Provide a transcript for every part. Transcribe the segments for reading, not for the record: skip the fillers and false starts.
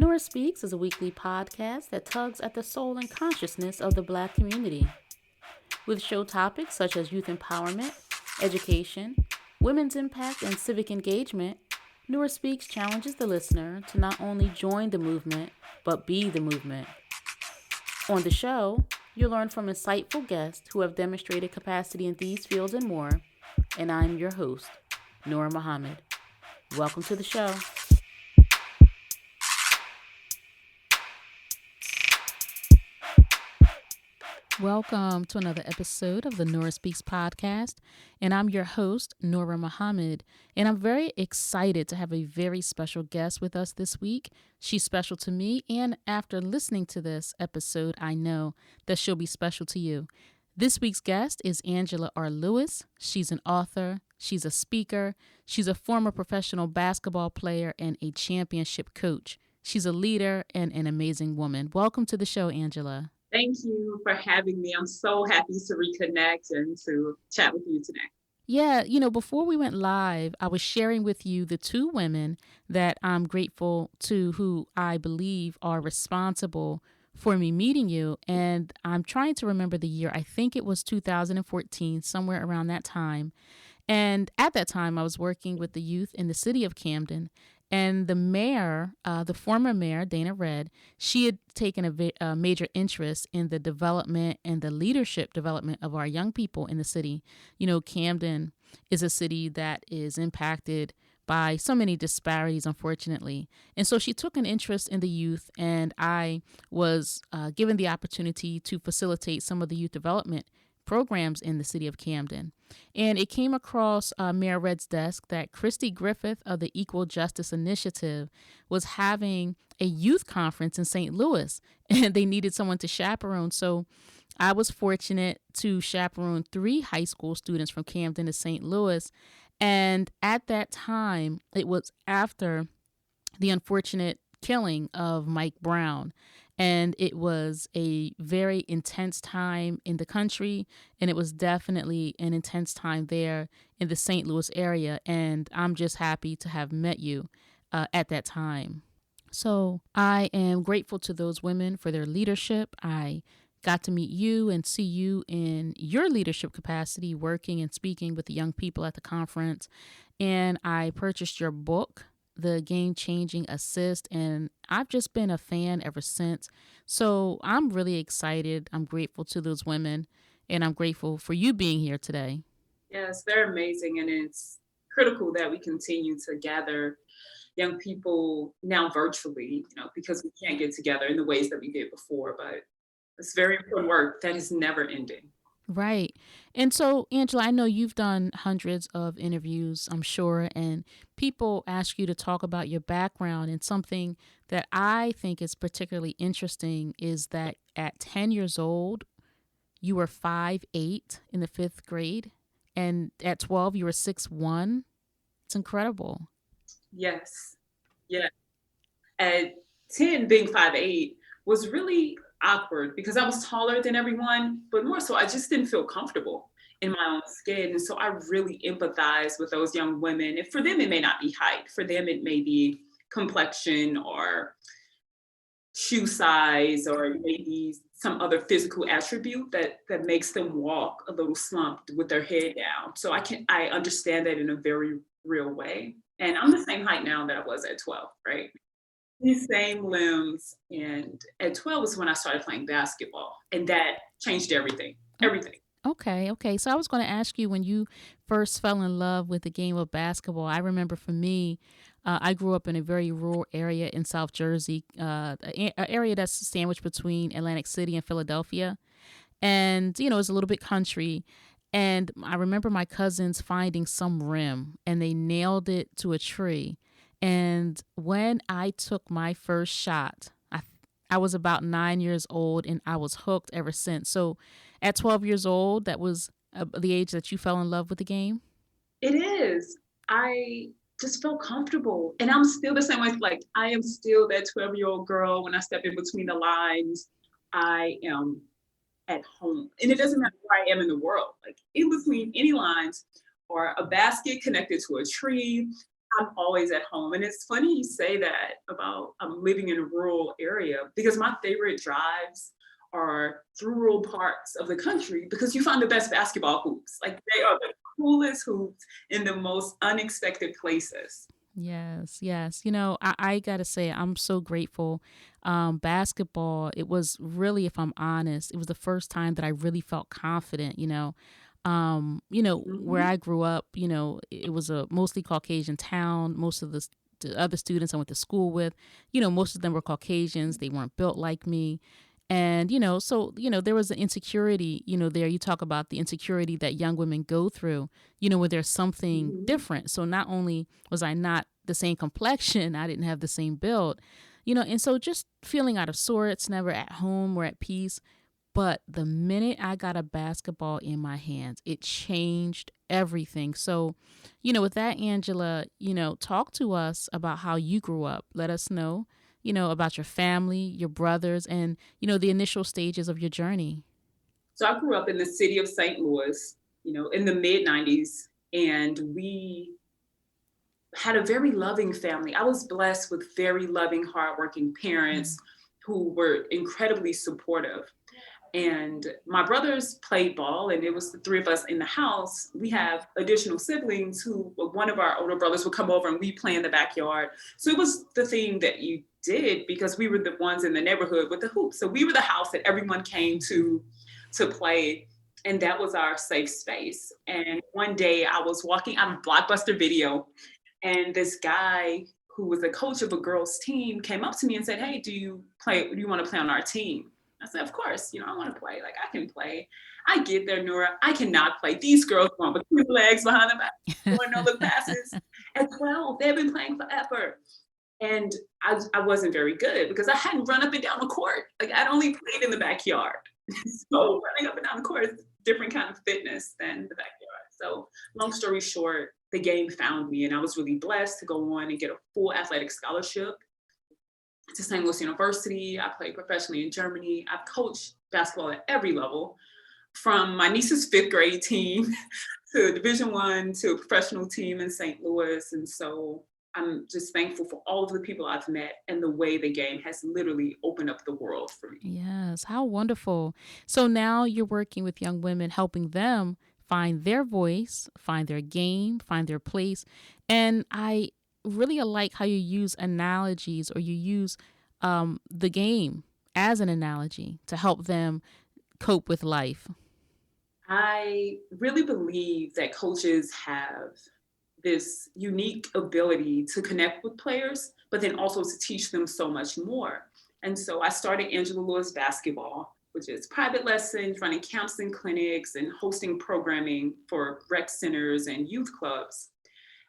Nurah Speaks is a weekly podcast that tugs at the soul and consciousness of the Black community. With show topics such as youth empowerment, education, women's impact, and civic engagement, Nurah Speaks challenges the listener to not only join the movement, but be the movement. On the show, you'll learn from insightful guests who have demonstrated capacity in these fields and more, and I'm your host, Nurah Muhammad. Welcome to the show. Welcome to another episode of the Nurah Speaks Podcast, and I'm your host, Nurah Muhammad, and I'm very excited to have a very special guest with us this week. She's special to me, and after listening to this episode, I know that she'll be special to you. This week's guest is Angela R. Lewis. She's an author, she's a speaker, she's a former professional basketball player, and a championship coach. She's a leader and an amazing woman. Welcome to the show, Angela. Thank you for having me. I'm so happy to reconnect and to chat with you today. Yeah, before we went live, I was sharing with you the two women that I'm grateful to who I believe are responsible for me meeting you. And I'm trying to remember the year. I think it was 2014, somewhere around that time. And at that time, I was working with the youth in the city of Camden. And the mayor, the former mayor, Dana Red, she had taken a major interest in the development and the leadership development of our young people in the city. You know, Camden is a city that is impacted by so many disparities, unfortunately. And so she took an interest in the youth, and I was given the opportunity to facilitate some of the youth development programs in the city of Camden. And it came across Mayor Red's desk that Christy Griffith of the Equal Justice Initiative was having a youth conference in St. Louis, and they needed someone to chaperone. So I was fortunate to chaperone 3 high school students from Camden to St. Louis. And at that time, it was after the unfortunate killing of Mike Brown. And it was a very intense time in the country, and it was definitely an intense time there in the St. Louis area. And I'm just happy to have met you at that time. So I am grateful to those women for their leadership. I got to meet you and see you in your leadership capacity, working and speaking with the young people at the conference. And I purchased your book, The Game-Changing Assist, and I've just been a fan ever since. So I'm really excited. I'm grateful to those women, and I'm grateful for you being here today. Yes, they're amazing, and it's critical that we continue to gather young people now virtually, because we can't get together in the ways that we did before, but it's very important work that is never ending. Right. And so, Angela, I know you've done hundreds of interviews, I'm sure, and people ask you to talk about your background. And something that I think is particularly interesting is that at 10 years old, you were 5'8" in the 5th grade. And at 12, you were 6'1". It's incredible. Yes. Yeah. At 10, being 5'8" was really awkward because I was taller than everyone, but more so I just didn't feel comfortable in my own skin. And so I really empathize with those young women. And for them, it may not be height. For them, it may be complexion or shoe size or maybe some other physical attribute that makes them walk a little slumped with their head down. So I understand that in a very real way. And I'm the same height now that I was at 12, right? These same limbs. And at 12 was when I started playing basketball. And that changed everything. Everything. Okay. So I was going to ask you, when you first fell in love with the game of basketball. I remember for me, I grew up in a very rural area in South Jersey, an area that's sandwiched between Atlantic City and Philadelphia. And, it's a little bit country. And I remember my cousins finding some rim, and they nailed it to a tree. And when I took my first shot, I was about 9 years old, and I was hooked ever since. So at 12 years old, that was the age that you fell in love with the game? It is. I just felt comfortable. And I'm still the same way. Like, I am still that 12-year-old girl. When I step in between the lines, I am at home. And it doesn't matter where I am in the world. Like, in between any lines or a basket connected to a tree, I'm always at home. And it's funny you say that about living in a rural area because my favorite drives are through rural parts of the country because you find the best basketball hoops. Like they are the coolest hoops in the most unexpected places. Yes, yes. I gotta say, I'm so grateful. Basketball, it was really, if I'm honest, it was the first time that I really felt confident, where Mhm. I grew up, it was a mostly Caucasian town. Most of the other students I went to school with, most of them were Caucasians. They weren't built like me. And, there was an insecurity, there you talk about the insecurity that young women go through, when there's something Mhm. different. So not only was I not the same complexion, I didn't have the same build, and so just feeling out of sorts, never at home or at peace. But the minute I got a basketball in my hands, it changed everything. So, with that, Angela, talk to us about how you grew up. Let us know, about your family, your brothers, and, the initial stages of your journey. So I grew up in the city of St. Louis, in the mid 90s, and we had a very loving family. I was blessed with very loving, hardworking Mm. parents who were incredibly supportive. And my brothers played ball, and it was the three of us in the house. We have additional siblings who, one of our older brothers would come over and we play in the backyard. So it was the thing that you did because we were the ones in the neighborhood with the hoops. So we were the house that everyone came to play. And that was our safe space. And one day I was walking out of Blockbuster Video, and this guy who was a coach of a girls' team came up to me and said, "Hey, do you play? Do you want to play on our team?" I said, "Of course. I want to play. Like I can play." I get there, Nurah. I cannot play. These girls run with two legs behind the back, doing no look passes. At 12, they've been playing forever. And I wasn't very good because I hadn't run up and down the court. Like I'd only played in the backyard. So running up and down the court is a different kind of fitness than the backyard. So long story short, the game found me and I was really blessed to go on and get a full athletic scholarship to St. Louis University. I played professionally in Germany. I've coached basketball at every level, from my niece's fifth grade team to Division One to a professional team in St. Louis. And so I'm just thankful for all of the people I've met and the way the game has literally opened up the world for me. Yes, how wonderful. So now you're working with young women, helping them find their voice, find their game, find their place. And I really like how you use analogies, or you use the game as an analogy to help them cope with life. I really believe that coaches have this unique ability to connect with players, but then also to teach them so much more. And so I started Angela Lewis Basketball, which is private lessons, running camps and clinics, and hosting programming for rec centers and youth clubs.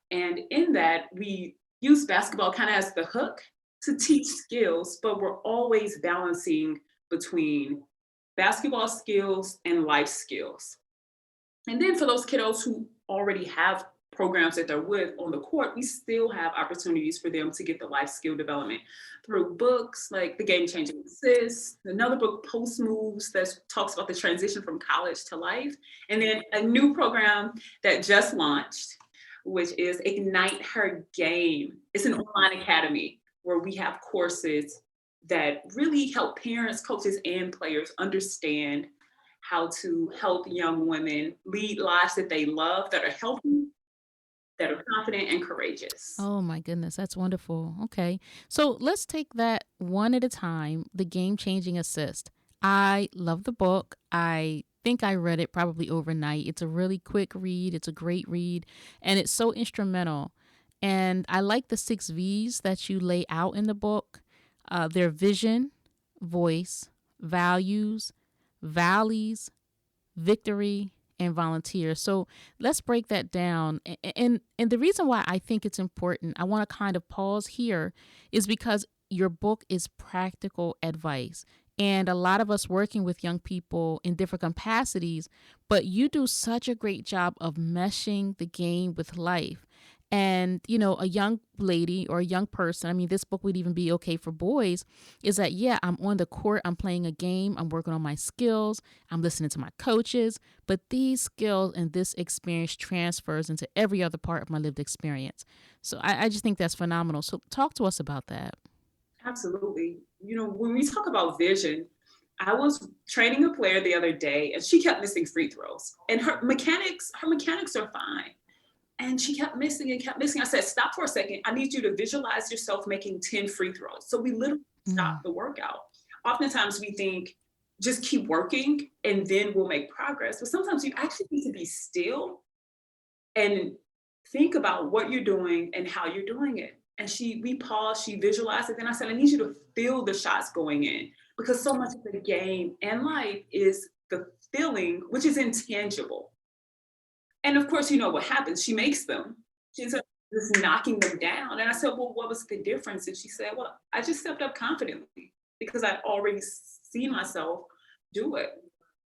And in that, we use basketball kind of as the hook to teach skills, but we're always balancing between basketball skills and life skills. And then for those kiddos who already have programs that they're with on the court, we still have opportunities for them to get the life skill development through books like The Game Changing Assist, another book, Post Moves, that talks about the transition from college to life, and then a new program that just launched, which is Ignite Her Game. It's an online academy where we have courses that really help parents, coaches, and players understand how to help young women lead lives that they love, that are healthy, that are confident and courageous. Oh my goodness, that's wonderful. Okay. So let's take that one at a time. The Game Changing Assist. I love the book. I think I read it probably overnight. It's a really quick read, it's a great read, and it's so instrumental. And I like the 6 V's that you lay out in the book, their vision, voice, values, valleys, victory, and volunteer. So let's break that down. And the reason why I think it's important, I want to kind of pause here, is because your book is practical advice. And a lot of us working with young people in different capacities, but you do such a great job of meshing the game with life. And, a young lady or a young person, I mean, this book would even be okay for boys, is that, yeah, I'm on the court, I'm playing a game, I'm working on my skills, I'm listening to my coaches, but these skills and this experience transfers into every other part of my lived experience. So I just think that's phenomenal. So talk to us about that. Absolutely. When we talk about vision, I was training a player the other day and she kept missing free throws. And her mechanics are fine. And she kept missing and kept missing. I said, stop for a second. I need you to visualize yourself making 10 free throws. So we literally Mm, stopped the workout. Oftentimes we think just keep working and then we'll make progress. But sometimes you actually need to be still and think about what you're doing and how you're doing it. And we paused, she visualized it. Then I said, I need you to feel the shots going in because so much of the game and life is the feeling, which is intangible. And of course, you know what happens. She makes them. She ends up just knocking them down. And I said, well, what was the difference? And she said, well, I just stepped up confidently because I'd already seen myself do it.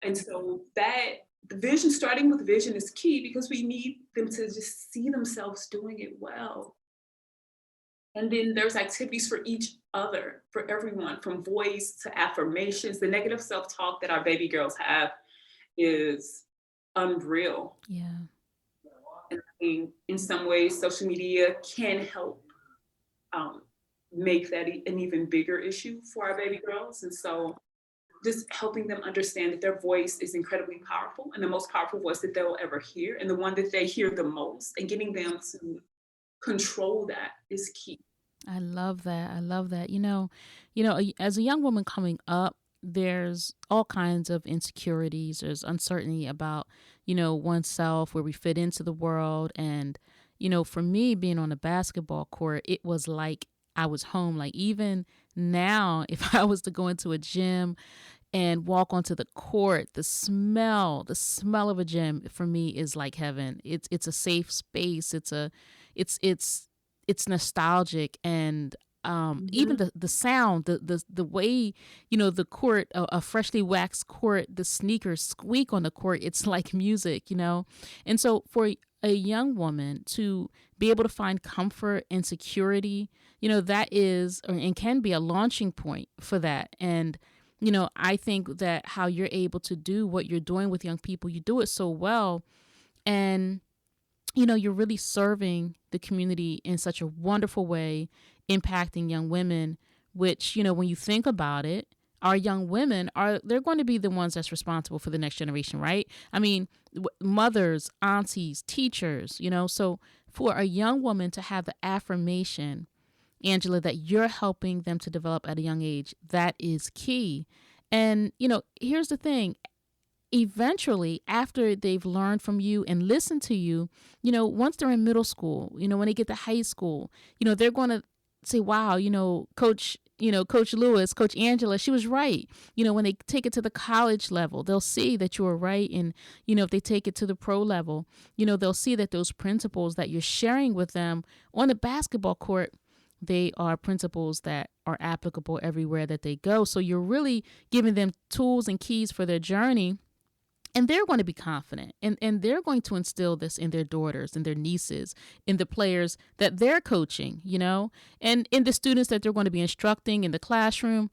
And so that the vision, starting with vision is key because we need them to just see themselves doing it well. And then there's activities for each other, for everyone, from voice to affirmations. The negative self-talk that our baby girls have is unreal. yeah. And I think in some ways, social media can help um, make that an even bigger issue for our baby girls. And so just helping them understand that their voice is incredibly powerful and the most powerful voice that they'll ever hear and the one that they hear the most and getting them to control that is key. I love that. I love that. As a young woman coming up, there's all kinds of insecurities. There's uncertainty about, oneself, where we fit into the world. And, for me, being on a basketball court, it was like I was home. Like, even now, if I was to go into a gym and walk onto the court, the smell of a gym for me is like heaven. It's a safe space. It's nostalgic. And even Mhm. the sound, the way, the court, a freshly waxed court, the sneakers squeak on the court, it's like music. And so for a young woman to be able to find comfort and security, that is and can be a launching point for that. And I think that how you're able to do what you're doing with young people, you do it so well. And you're really serving the community in such a wonderful way, impacting young women, which, when you think about it, our young women they're going to be the ones that's responsible for the next generation, right? I mean, mothers, aunties, teachers, so for a young woman to have the affirmation, Angela, that you're helping them to develop at a young age, that is key. And, here's the thing, eventually, after they've learned from you and listened to you, once they're in middle school, when they get to high school, they're going to say, wow, Coach Lewis, Coach Angela, she was right. When they take it to the college level, they'll see that you were right. And, if they take it to the pro level, they'll see that those principles that you're sharing with them on the basketball court, they are principles that are applicable everywhere that they go. So you're really giving them tools and keys for their journey, and they're going to be confident, and they're going to instill this in their daughters and their nieces, in the players that they're coaching, and in the students that they're going to be instructing in the classroom,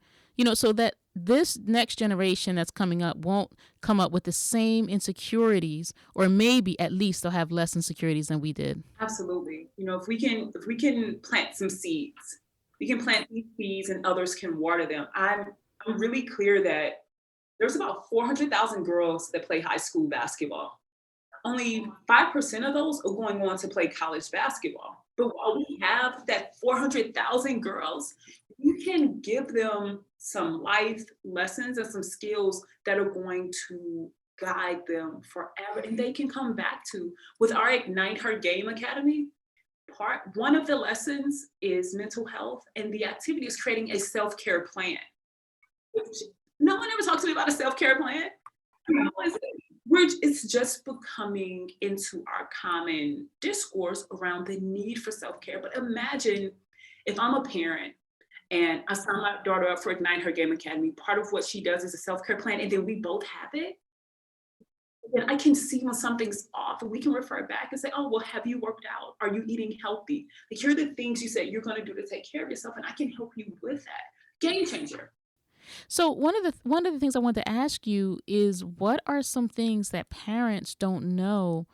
so that this next generation that's coming up won't come up with the same insecurities, or maybe at least they'll have less insecurities than we did. Absolutely. If we can plant some seeds, we can plant these seeds and others can water them. I'm really clear that there's about 400,000 girls that play high school basketball. Only 5% of those are going on to play college basketball. But while we have that 400,000 girls, you can give them some life lessons and some skills that are going to guide them forever and they can come back to. With our Ignite Her Game Academy, part one of the lessons is mental health and the activity is creating a self-care plan, which no one ever talks to me about a self-care plan. It's just becoming into our common discourse around the need for self-care. But imagine if I'm a parent and I sign my daughter up for Ignite Her Game Academy, part of what she does is a self-care plan, and then we both have it. Then I can see when something's off and we can refer back and say, oh, well, have you worked out? Are you eating healthy? Like, here are the things you said you're going to do to take care of yourself, and I can help you with that. Game changer. So one of the things I wanted to ask you is, what are some things that parents don't know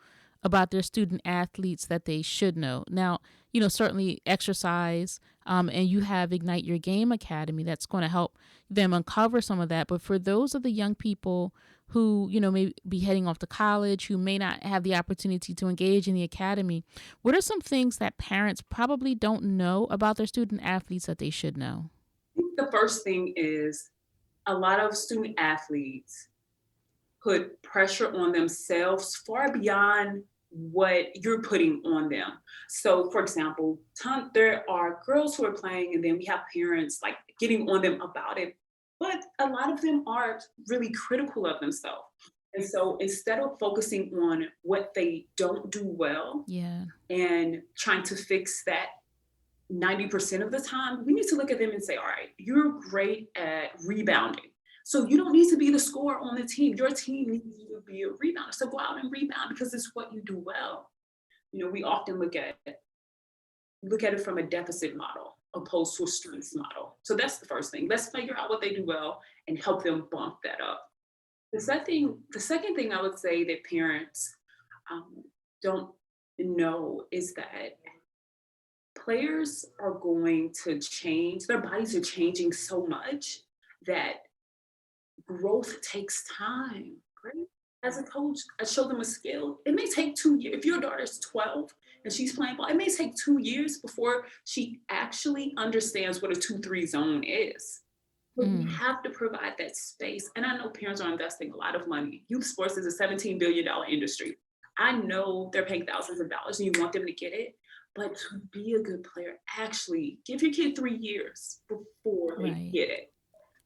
about their student athletes that they should know? Now, certainly exercise, and you have Ignite Your Game Academy that's going to help them uncover some of that. But for those of the young people who, may be heading off to college, who may not have the opportunity to engage in the academy, what are some things that parents probably don't know about their student athletes that they should know? I think the first thing is a lot of student athletes put pressure on themselves far beyond what you're putting on them. So, for example, there are girls who are playing, and then we have parents like getting on them about it. But a lot of them are really critical of themselves. And so instead of focusing on what they don't do well Yeah. and trying to fix that 90% of the time, we need to look at them and say, all right, you're great at rebounding. So you don't need to be the scorer on the team. Your team needs you to be a rebounder. So go out and rebound because it's what you do well. We often look at it from a deficit model opposed to a strengths model. So that's the first thing. Let's figure out what they do well and help them bump that up. The second thing I would say that parents don't know is that players are going to change. Their bodies are changing so much that growth takes time, right? As a coach, I show them a skill. It may take 2 years. If your daughter's 12 and she's playing ball, it may take 2 years before she actually understands what a 2-3 zone is. But we have to provide that space. And I know parents are investing a lot of money. Youth sports is a $17 billion industry. I know they're paying thousands of dollars and you want them to get it. But to be a good player, actually give your kid 3 years before they get it.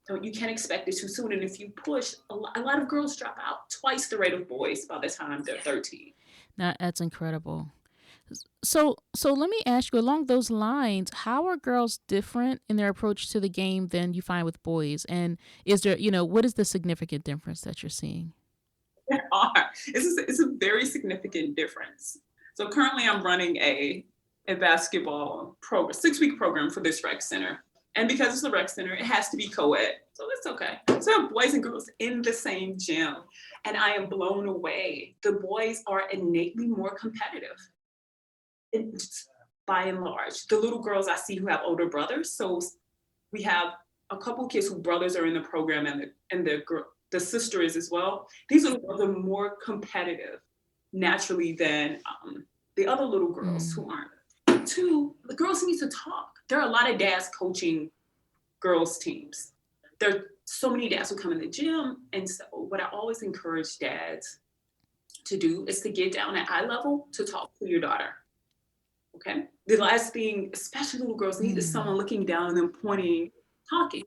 So you can't expect it too soon. And if you push, a lot of girls drop out twice the rate of boys by the time they're 13. Now, that's incredible. So let me ask you, along those lines, how are girls different in their approach to the game than you find with boys? And is there, what is the significant difference that you're seeing? There are. It's a very significant difference. So currently I'm running a basketball program, 6-week program for this rec center. And because it's a rec center, it has to be co-ed. So it's okay. So I have boys and girls in the same gym. And I am blown away. The boys are innately more competitive. By and large, the little girls I see who have older brothers. So we have a couple kids whose brothers are in the program, and the sister is as well. These little girls are more competitive naturally than the other little girls who aren't. Two, the girls need to talk. There are a lot of dads coaching girls teams. There are so many dads who come in the gym. And so what I always encourage dads to do is to get down at eye level to talk to your daughter. Okay. The last thing, especially little girls, need is someone looking down and them pointing, talking.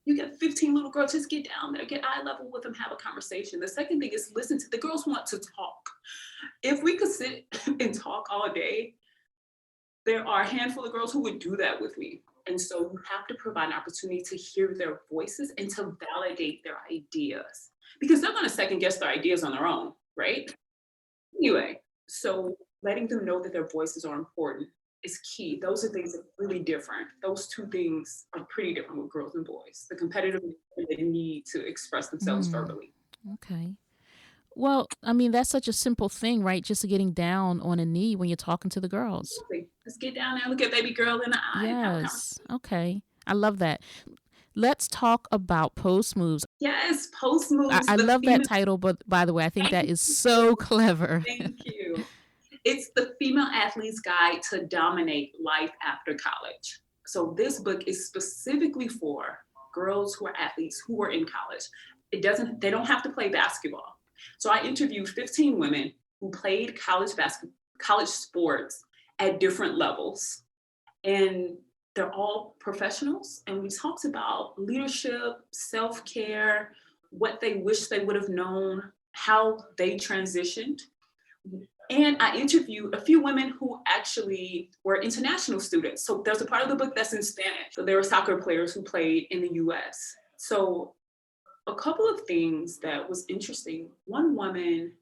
You get 15 little girls, just get down there, get eye level with them, have a conversation. The second thing is listen to the girls want to talk. If we could sit and talk all day, there are a handful of girls who would do that with me. And so you have to provide an opportunity to hear their voices and to validate their ideas, because they're going to second guess their ideas on their own, right? Anyway, so letting them know that their voices are important is key. Those are things that are really different. Those two things are pretty different with girls and boys. The competitive and the need to express themselves verbally. Okay. Well, I mean, that's such a simple thing, right? Just getting down on a knee when you're talking to the girls. Let's get down there, look at baby girl in the eye. Yes. Okay. I love that. Let's talk about post moves. Yes, post moves. I love that title, but by the way, I think that is so clever. Thank you. It's the female athlete's guide to dominate life after college. So this book is specifically for girls who are athletes who are in college. They don't have to play basketball. So I interviewed 15 women who played college sports at different levels. And they're all professionals. And we talked about leadership, self-care, what they wish they would have known, how they transitioned. And I interviewed a few women who actually were international students. So there's a part of the book that's in Spanish. So there were soccer players who played in the US. So a couple of things that was interesting. One woman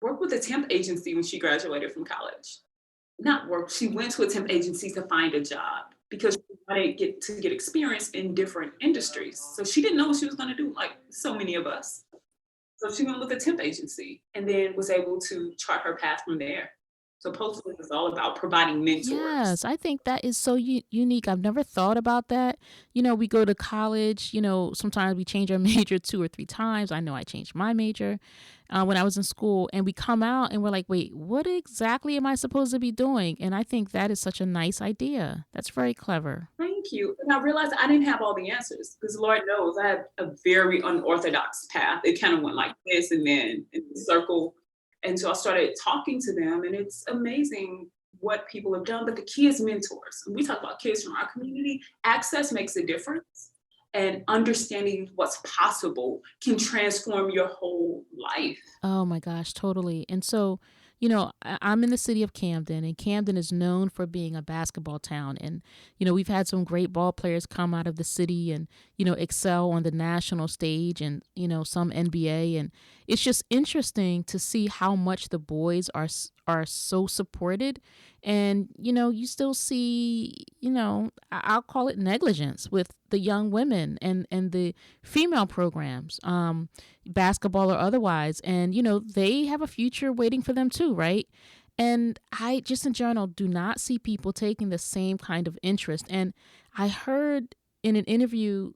worked with a temp agency when she graduated from college. Not work, she went to a temp agency to find a job because she wanted to get experience in different industries. So she didn't know what she was going to do, like so many of us. So she went with a temp agency and then was able to chart her path from there. So Post is all about providing mentors. Yes, I think that is so unique. I've never thought about that. We go to college, sometimes we change our major 2 or 3 times. I know I changed my major when I was in school, and we come out and we're like, wait, what exactly am I supposed to be doing? And I think that is such a nice idea. That's very clever. Thank you. And I realized I didn't have all the answers because Lord knows I had a very unorthodox path. It kind of went like this and then in the circle. And so I started talking to them, and it's amazing what people have done. But the key is mentors. When we talk about kids from our community, access makes a difference. And understanding what's possible can transform your whole life. Oh my gosh, totally. And so, I'm in the city of Camden, and Camden is known for being a basketball town. And, we've had some great ball players come out of the city and, excel on the national stage and, some NBA. And it's just interesting to see how much the boys are so supported. And, you still see, I'll call it negligence with the young women and the female programs. Basketball or otherwise. And, they have a future waiting for them too, right? And I just in general do not see people taking the same kind of interest. And I heard in an interview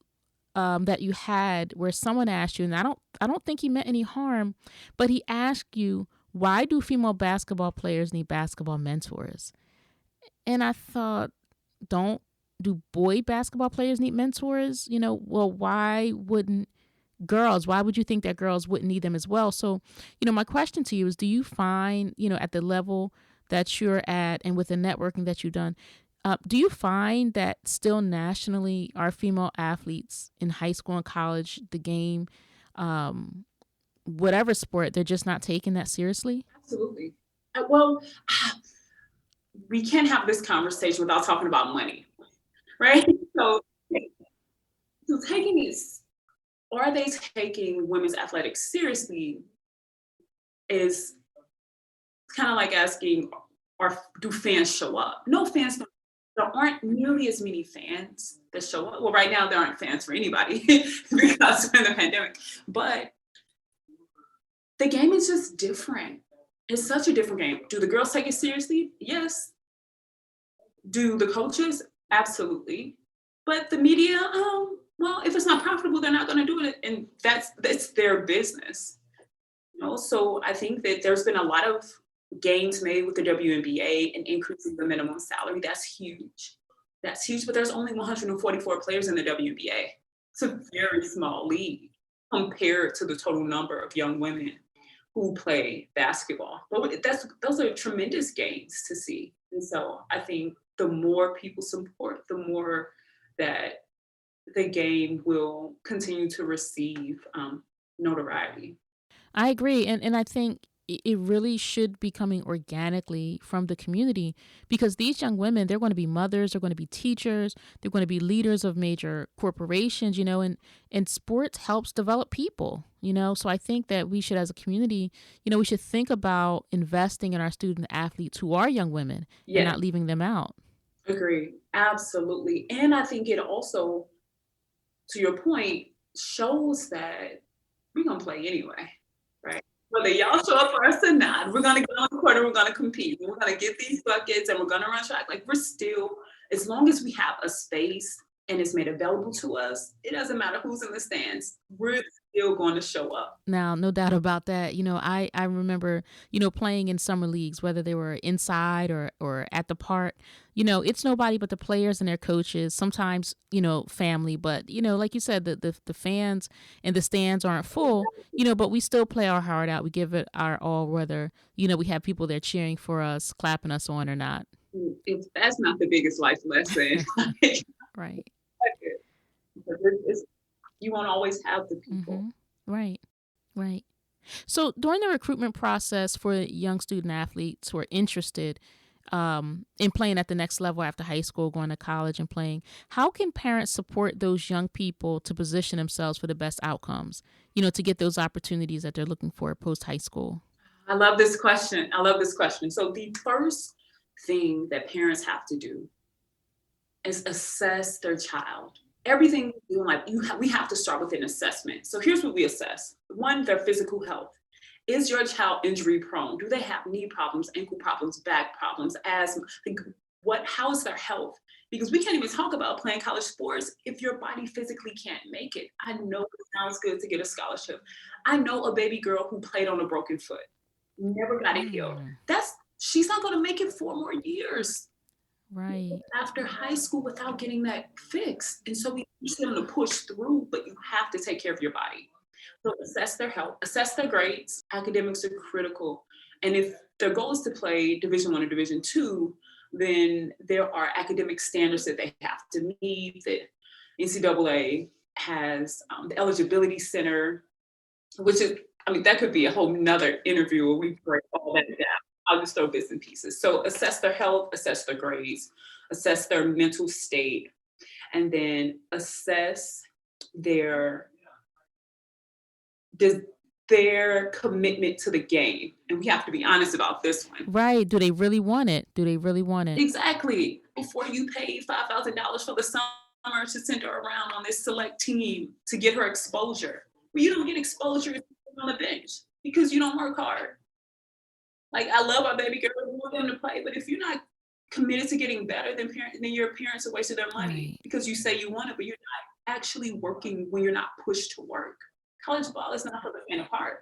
that you had where someone asked you, and I don't think he meant any harm, but he asked you, why do female basketball players need basketball mentors? And I thought, don't do boy basketball players need mentors? Well, why would you think that girls wouldn't need them as well? So, my question to you is, do you find, at the level that you're at and with the networking that you've done, do you find that still nationally our female athletes in high school and college, the game, whatever sport, they're just not taking that seriously? Absolutely. Well, we can't have this conversation without talking about money, right? So, so taking these, are they taking women's athletics seriously is kind of like asking, do fans show up? No, fans don't. There aren't nearly as many fans that show up. Well, right now there aren't fans for anybody because of the pandemic. But the game is just different. It's such a different game. Do the girls take it seriously? Yes. Do the coaches? Absolutely. But the media, well, if it's not profitable, they're not going to do it, and that's their business. So I think that there's been a lot of gains made with the WNBA and increasing the minimum salary. That's huge. That's huge. But there's only 144 players in the WNBA. It's a very small league compared to the total number of young women who play basketball. But those are tremendous gains to see. And so I think the more people support, the more that the game will continue to receive notoriety. I agree. And I think it really should be coming organically from the community, because these young women, they're going to be mothers, they're going to be teachers, they're going to be leaders of major corporations, and sports helps develop people, So I think that we should, as a community, we should think about investing in our student athletes who are young women and not leaving them out. Agree. Absolutely. And I think it also, to your point, shows that we're going to play anyway, right? Whether y'all show up for us or not, we're going to get on the court and we're going to compete. We're going to get these buckets and we're going to run track. Like, we're still, as long as we have a space and it's made available to us, it doesn't matter who's in the stands. We're still going to show up. Now, no doubt about that. I remember, playing in summer leagues, whether they were inside or at the park. It's nobody but the players and their coaches, sometimes, family. But, like you said, the fans and the stands aren't full, but we still play our heart out. We give it our all, whether, we have people there cheering for us, clapping us on or not. If that's not the biggest life lesson. Right. You won't always have the people. Mm-hmm. Right. So during the recruitment process for young student athletes who are interested in playing at the next level after high school, going to college and playing, how can parents support those young people to position themselves for the best outcomes, to get those opportunities that they're looking for post high school? I love this question. I love this question. So the first thing that parents have to do is assess their child. Everything we do in life, we have to start with an assessment. So here's what we assess. One, their physical health. Is your child injury prone? Do they have knee problems, ankle problems, back problems, asthma? Like, how is their health? Because we can't even talk about playing college sports if your body physically can't make it. I know it sounds good to get a scholarship. I know a baby girl who played on a broken foot, never got it healed. Mm, She's not going to make it 4 more years right. after high school without getting that fixed. And so we teach them to push through, but you have to take care of your body. So assess their health, assess their grades. Academics are critical. And if their goal is to play Division I or Division II, then there are academic standards that they have to meet. That NCAA has the Eligibility Center, which is, I mean, that could be a whole nother interview where we break all that down. I'll just throw bits and pieces. So assess their health, assess their grades, assess their mental state, and then assess their their commitment to the game. And we have to be honest about this one. Right. Do they really want it? Do they really want it? Exactly. Before you pay $5,000 for the summer to send her around on this select team to get her exposure, well, you don't get exposure on the bench because you don't work hard. Like, I love our baby girl, we want them to play, but if you're not committed to getting better, then your parents are wasting their money Right. because you say you want it, but you're not actually working when you're not pushed to work. College ball is not for the faint of heart.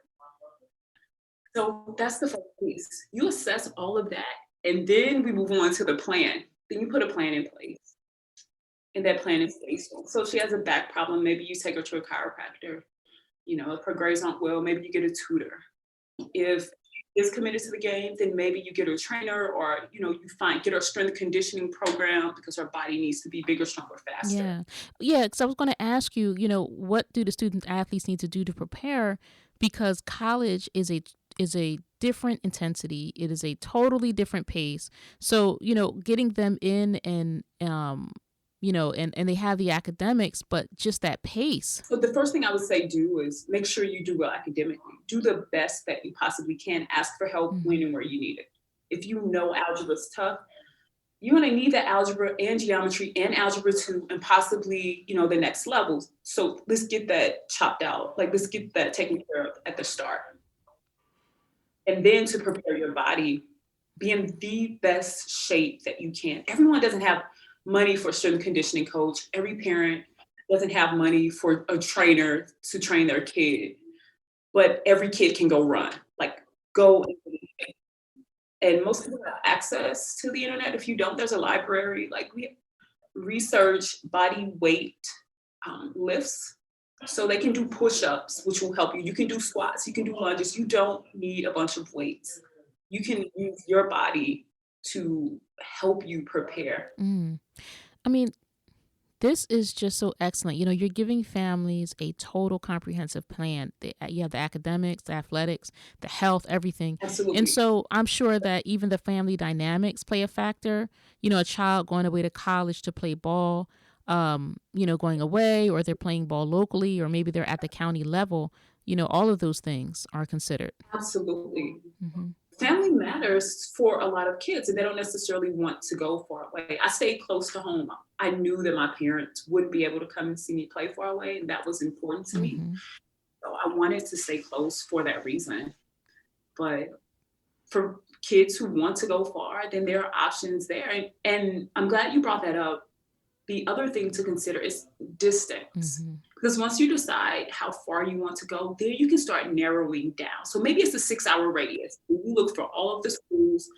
So that's the first piece. You assess all of that, and then we move on to the plan. Then you put a plan in place, and that plan is based on. So if she has a back problem, maybe you take her to a chiropractor. You know, if her grades aren't well, maybe you get a tutor. If is committed to the game, then maybe you get her a trainer, or get her a strength conditioning program because her body needs to be bigger, stronger, faster. Yeah. Yeah, because I was going to ask you, what do the student athletes need to do to prepare? Because college is a different intensity. It is a totally different pace. So, getting them in and they have the academics, but just that pace. So the first thing I would say do is make sure you do well academically. Do the best that you possibly can. Ask for help when Mhm. and where you need it. If you know algebra is tough, you're going to need that algebra and geometry and algebra 2 and possibly, the next levels. So let's get that chopped out. Like, let's get that taken care of at the start. And then to prepare your body, be in the best shape that you can. Everyone doesn't have money for a strength conditioning coach. Every parent doesn't have money for a trainer to train their kid, but every kid can go run. Like, go. And most people have access to the internet. If you don't, there's a library. Like, we research body weight lifts, so they can do push-ups, which will help you. You can do squats, you can do lunges. You don't need a bunch of weights. You can use your body to help you prepare. Mm. I mean, this is just so excellent. You're giving families a total comprehensive plan. You have the academics, the athletics, the health, everything. And Absolutely. so I'm sure that even the family dynamics play a factor. A child going away to college to play ball, going away, or they're playing ball locally, or maybe they're at the county level. All of those things are considered. Absolutely. Hmm. Family matters for a lot of kids, and they don't necessarily want to go far away. I stayed close to home. I knew that my parents wouldn't be able to come and see me play far away, and that was important to me. Hmm. So I wanted to stay close for that reason. But for kids who want to go far, then there are options there. And I'm glad you brought that up. The other thing to consider is distance. Hmm. Because once you decide how far you want to go, then you can start narrowing down. So maybe it's a 6 hour radius. You look for all of the schools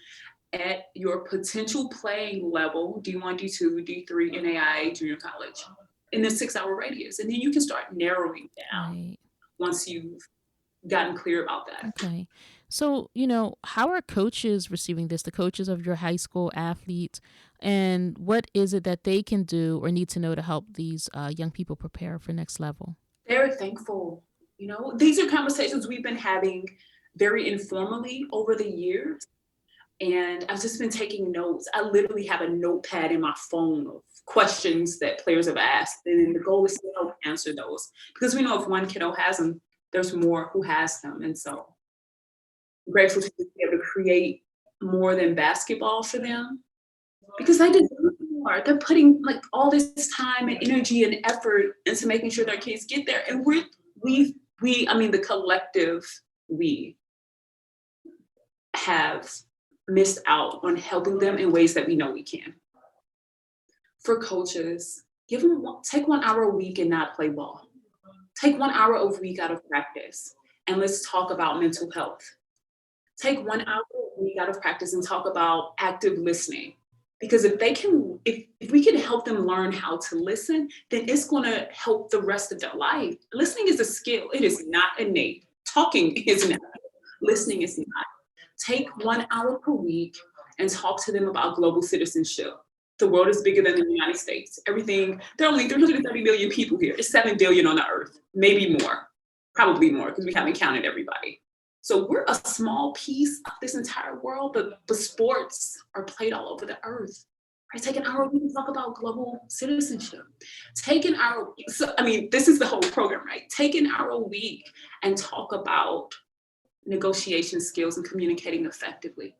at your potential playing level, D1, D2, D3, NAIA, junior college, in the 6 hour radius. And then you can start narrowing down Right. once you've gotten clear about that. Okay. So, how are coaches receiving this, the coaches of your high school athletes? And what is it that they can do or need to know to help these young people prepare for next level? Very thankful. These are conversations we've been having very informally over the years. And I've just been taking notes. I literally have a notepad in my phone of questions that players have asked. And the goal is to help answer those. Because we know if one kiddo has them, there's more who has them. And so I'm grateful to be able to create more than basketball for them because they deserve more. They're putting like all this time and energy and effort into making sure their kids get there. And I mean, the collective, we have missed out on helping them in ways that we know we can. For coaches, take 1 hour a week and not play ball. Take 1 hour a week out of practice and let's talk about mental health. Take 1 hour a week out of practice and talk about active listening. Because if we can help them learn how to listen, then it's going to help the rest of their life. Listening is a skill. It is not innate. Talking is not. Listening is not. Take 1 hour per week and talk to them about global citizenship. The world is bigger than the United States. There are only 330 million people here. It's 7 billion on the earth, maybe more, probably more, because we haven't counted everybody. So we're a small piece of this entire world, but the sports are played all over the earth. Right? Take an hour a week and talk about global citizenship. Take an hour. This is the whole program, right? Take an hour a week and talk about negotiation skills and communicating effectively.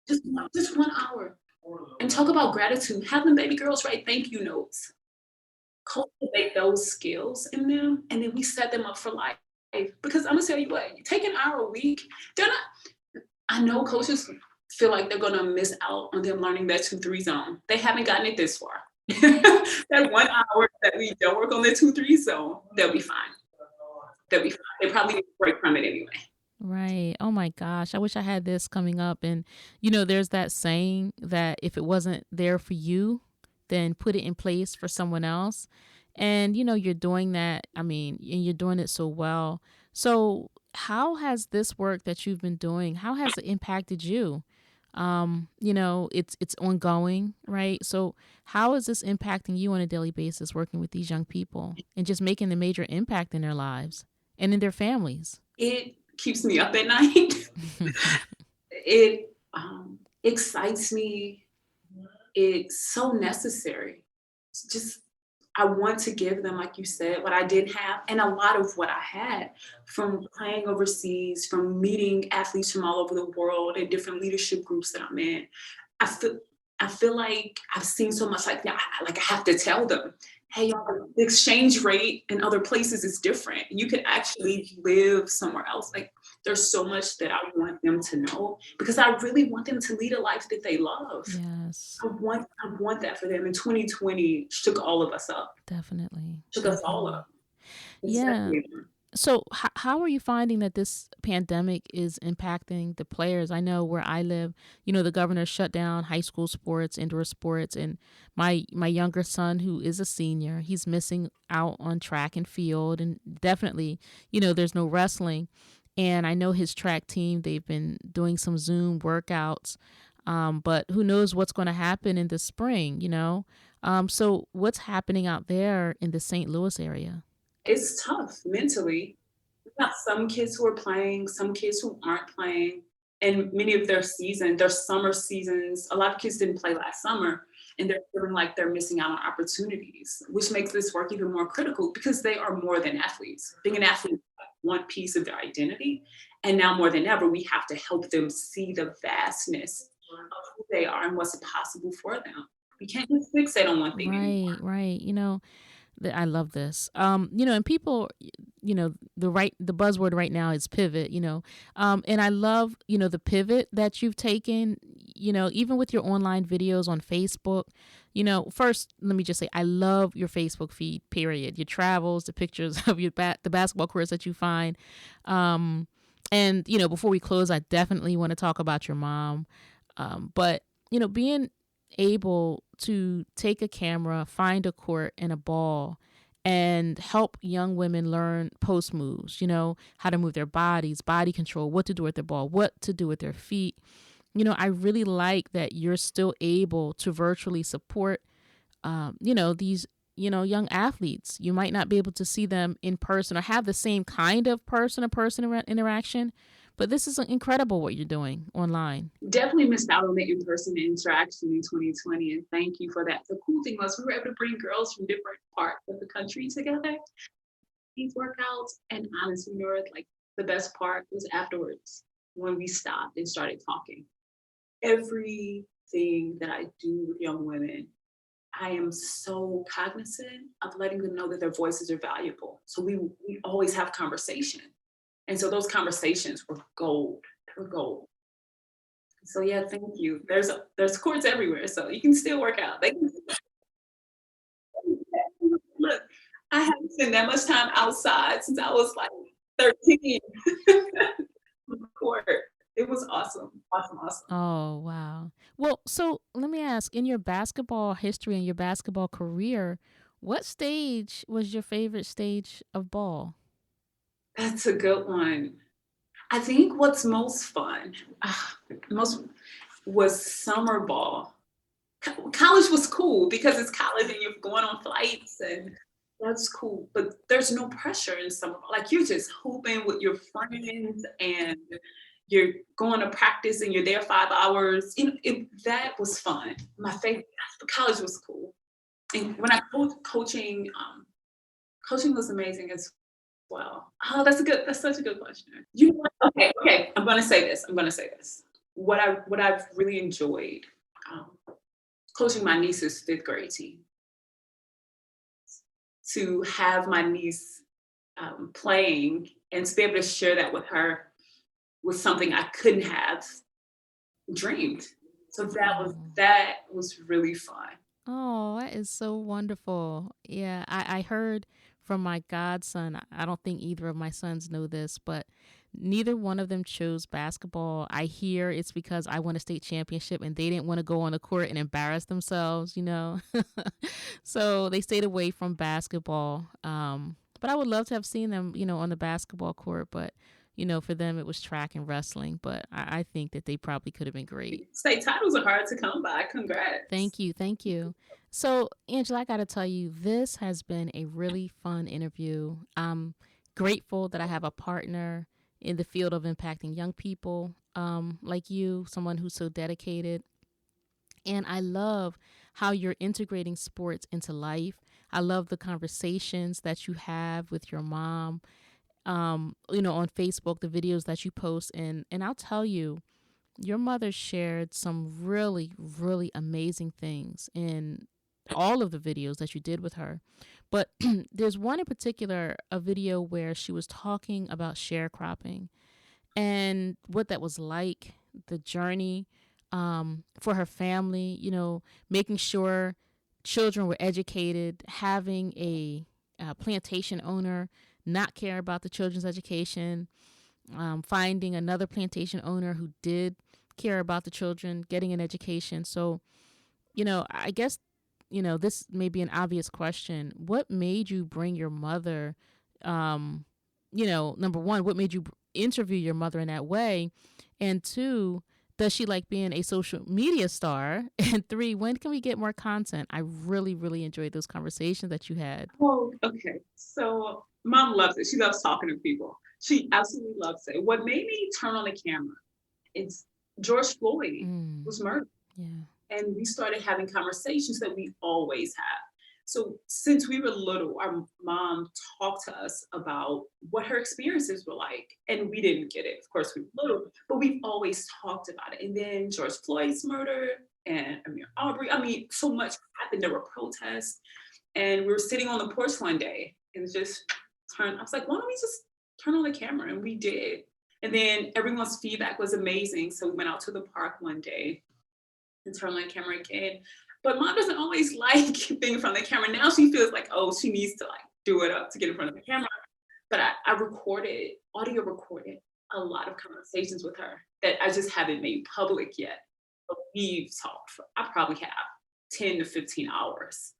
Just 1 hour. And talk about gratitude. Have them baby girls write thank you notes. Cultivate those skills in them, and then we set them up for life. Because I'm gonna tell you what, you take an hour a week, I know coaches feel like they're gonna miss out on them learning that 2-3 zone. They haven't gotten it this far. That 1 hour that we don't work on the 2-3 zone, they'll be fine. They probably need a break from it anyway. Right. Oh my gosh. I wish I had this coming up. And, there's that saying that if it wasn't there for you, then put it in place for someone else. And, you're doing that. And you're doing it so well. So how has this work that you've been doing, how has it impacted you? It's ongoing, right? So how is this impacting you on a daily basis, working with these young people and just making a major impact in their lives and in their families? It keeps me up at night. It excites me. It's so necessary. I want to give them, like you said, what I didn't have, and a lot of what I had from playing overseas, from meeting athletes from all over the world and different leadership groups that I'm in. I feel like I've seen so much like that. I have to tell them, hey, y'all, the exchange rate in other places is different. You could actually live somewhere else. Like there's so much that I want them to know because I really want them to lead a life that they love. Yes. I want that for them. And 2020 shook all of us up. Definitely. Shook us all up. Yeah. So how are you finding that this pandemic is impacting the players? I know where I live, the governor shut down high school sports, indoor sports, and my younger son, who is a senior, he's missing out on track and field, and definitely, there's no wrestling. And I know his track team, they've been doing some Zoom workouts, but who knows what's going to happen in the spring, So what's happening out there in the St. Louis area? It's tough mentally. We've got some kids who are playing, some kids who aren't playing, and many of their summer seasons, a lot of kids didn't play last summer, and they're feeling like they're missing out on opportunities, which makes this work even more critical because they are more than athletes. Being an athlete is one piece of their identity, and now more than ever, we have to help them see the vastness of who they are and what's possible for them. We can't just fixate on one thing anymore. Right. I love this. And people, the buzzword right now is pivot, and I love, the pivot that you've taken, even with your online videos on Facebook. First, let me just say, I love your Facebook feed, period. Your travels, the pictures of the basketball courts that you find. And, before we close, I definitely want to talk about your mom. But, being able to take a camera, find a court and a ball, and help young women learn post moves, how to move their bodies, body control, what to do with their ball, what to do with their feet. I really like that you're still able to virtually support, these, young athletes. You might not be able to see them in person or have the same kind of person-to-person interaction, but this is incredible what you're doing online. Definitely missed out on the in-person interaction in 2020, and thank you for that. The cool thing was we were able to bring girls from different parts of the country together, these workouts, and honestly, Nurah, like the best part was afterwards. when we stopped and started talking. Everything that I do with young women, I am so cognizant of letting them know that their voices are valuable. So we always have conversation. And so those conversations were gold. They were gold. So yeah, thank you. There's courts everywhere, so you can still work out. They can look. I haven't spent that much time outside since I was like 13. Court. It was awesome, awesome, awesome. Oh, wow. Well, so let me ask, in your basketball history and your basketball career, what stage was your favorite stage of ball? That's a good one. I think what's most fun, most was summer ball. College was cool because it's college and you're going on flights and that's cool. But there's no pressure in summer ball. Like you're just hooping with your friends and you're going to practice and you're there 5 hours. That was fun. My favorite college was cool. And when I coaching, coaching was amazing as well. Oh, that's such a good question. You know what? Okay, okay. I'm gonna say this. I'm gonna say this. What I've really enjoyed um, coaching my niece's fifth grade team, to have my niece playing and to be able to share that with her was something I couldn't have dreamed. So Oh. that was really fun. Oh, that is so wonderful. Yeah, I heard from my godson. I don't think either of my sons know this, but neither one of them chose basketball. I hear it's because I won a state championship and they didn't want to go on the court and embarrass themselves, you know? So they stayed away from basketball. But I would love to have seen them, on the basketball court. But, for them, it was track and wrestling. But I think that they probably could have been great. State titles are hard to come by. Congrats. Thank you. Thank you. So, Angela, I got to tell you, this has been a really fun interview. I'm grateful that I have a partner in the field of impacting young people like you, someone who's so dedicated. And I love how you're integrating sports into life. I love the conversations that you have with your mom, on Facebook, the videos that you post. And I'll tell you, your mother shared some really, really amazing things in all of the videos that you did with her. But there's one in particular, a video where she was talking about sharecropping and what that was like, the journey for her family, making sure children were educated, having a plantation owner not care about the children's education, finding another plantation owner who did care about the children getting an education. So, I guess, this may be an obvious question. What made you bring your mother, number one, what made you interview your mother in that way? And two, does she like being a social media star? And three, when can we get more content? I really, really enjoyed those conversations that you had. Oh, okay. So mom loves it. She loves talking to people. She absolutely loves it. What made me turn on the camera is George Floyd Mm, was murdered. yeah. And we started having conversations that we always have. So since we were little, our mom talked to us about what her experiences were like, and we didn't get it. Of course, we were little, but we've always talked about it. And then George Floyd's murder and Amir Aubrey. I mean, so much happened. There were protests, and we were sitting on the porch one day, and just turned. I was like, why don't we just turn on the camera? And we did. And then everyone's feedback was amazing. So we went out to the park one day and turn on the camera again. But mom doesn't always like being in front of the camera. Now she feels like, oh, she needs to like do it up to get in front of the camera. But I recorded, audio recorded a lot of conversations with her that I just haven't made public yet. But we've talked for, I probably have 10 to 15 hours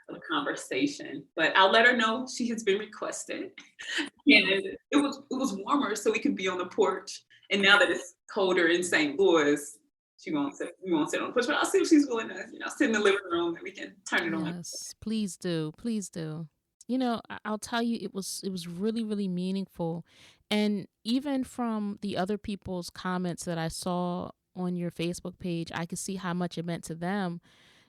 of conversation. But I'll let her know she has been requested. And it was warmer, so we could be on the porch. And now that it's colder in St. Louis, we won't sit on the porch. But I'll see if she's willing to, sit in the living room and we can turn it on. Yes, please do. Please do. I'll tell you, it was really, really meaningful. And even from the other people's comments that I saw on your Facebook page, I could see how much it meant to them.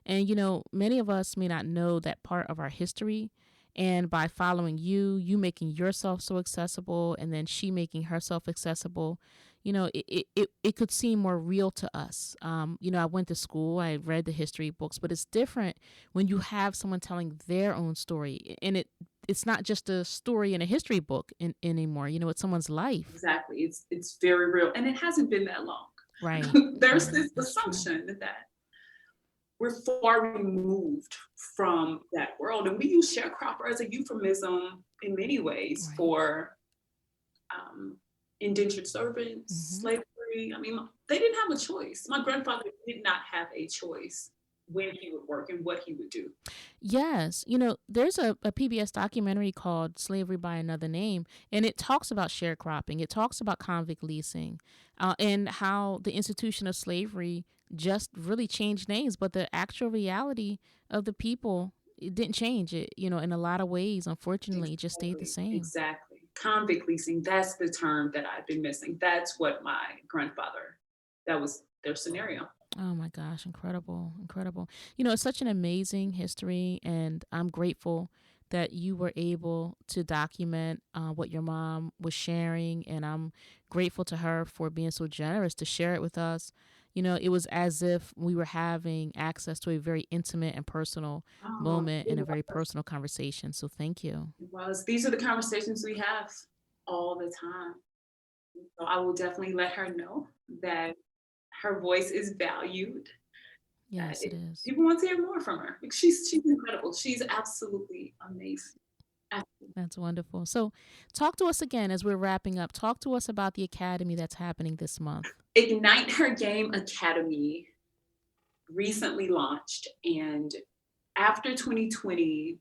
And, many of us may not know that part of our history. And by following you making yourself so accessible, and then she making herself accessible, it could seem more real to us. I went to school, I read the history books, but it's different when you have someone telling their own story, and it's not just a story in a history book anymore. It's someone's life. Exactly. It's very real, and it hasn't been that long. Right. There's Right. this That's true. assumption that we're far removed from that world, and we use sharecropper as a euphemism in many ways Right. for indentured servants, slavery. I mean, they didn't have a choice. My grandfather did not have a choice when he would work and what he would do. Yes. There's a PBS documentary called Slavery by Another Name, and it talks about sharecropping. It talks about convict leasing, and how the institution of slavery just really changed names, but the actual reality of the people, it didn't change. It, in a lot of ways, unfortunately, it just stayed the same. Exactly. Convict leasing, that's the term that I've been missing. That's what my grandfather, that was their scenario. Oh my gosh, incredible, incredible. It's such an amazing history, and I'm grateful that you were able to document what your mom was sharing, and I'm grateful to her for being so generous to share it with us. It was as if we were having access to a very intimate and personal moment and a very personal conversation. So thank you. These are the conversations we have all the time. So I will definitely let her know that her voice is valued. Yes, it is. People want to hear more from her. She's incredible. She's absolutely amazing. That's wonderful. So talk to us again as we're wrapping up. Talk to us about the academy that's happening this month. Ignite Her Game Academy recently launched, and after 2020,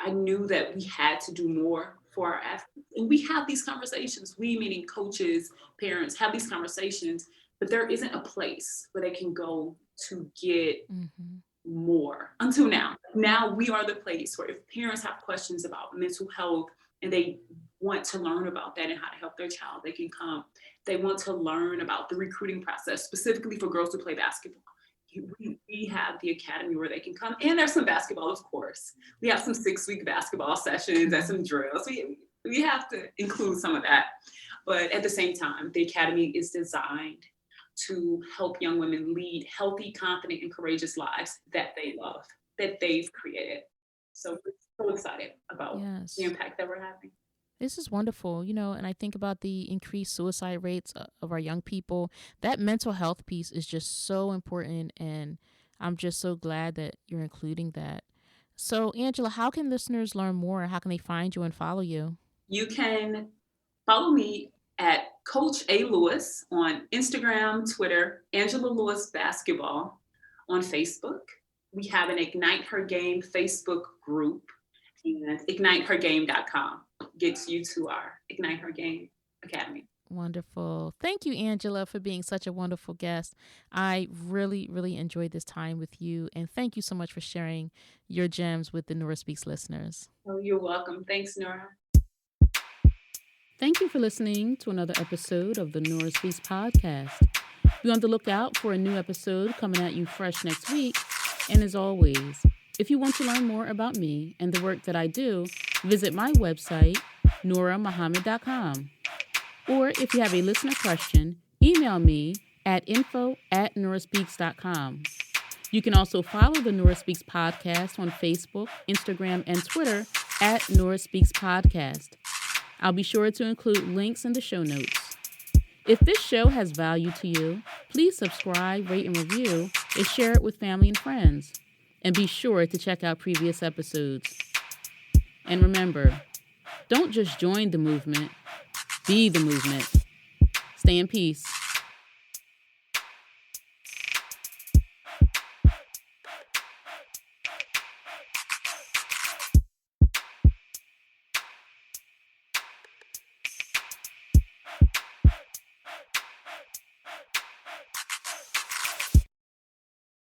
I knew that we had to do more for our athletes. And we have these conversations, we meaning coaches, parents, have these conversations, but there isn't a place where they can go to get more until now. Now we are the place where if parents have questions about mental health and they want to learn about that and how to help their child, they can come. They want to learn about the recruiting process, specifically for girls who play basketball. We have the academy where they can come, and there's some basketball, of course. We have some 6-week basketball sessions and some drills. We have to include some of that. But at the same time, the academy is designed to help young women lead healthy, confident, and courageous lives that they love, that they've created. So we're so excited about the impact that we're having. This is wonderful, and I think about the increased suicide rates of our young people. That mental health piece is just so important, and I'm just so glad that you're including that. So, Angela, how can listeners learn more? How can they find you and follow you? You can follow me at Coach A. Lewis on Instagram, Twitter, Angela Lewis Basketball on Facebook. We have an Ignite Her Game Facebook group, and ignitehergame.com gets you to our Ignite Her Game Academy. Wonderful. Thank you, Angela, for being such a wonderful guest. I really, really enjoyed this time with you. And thank you so much for sharing your gems with the Nurah Speaks listeners. Oh, you're welcome. Thanks, Nurah. Thank you for listening to another episode of the Nurah Speaks Podcast. Be on the lookout for a new episode coming at you fresh next week. And as always, if you want to learn more about me and the work that I do, visit my website, NurahMuhammad.com. Or if you have a listener question, email me at info@NurahSpeaks.com. You can also follow the Nurah Speaks Podcast on Facebook, Instagram, and Twitter at Nurah Speaks Podcast. I'll be sure to include links in the show notes. If this show has value to you, please subscribe, rate, and review, and share it with family and friends. And be sure to check out previous episodes. And remember, don't just join the movement, be the movement. Stay in peace.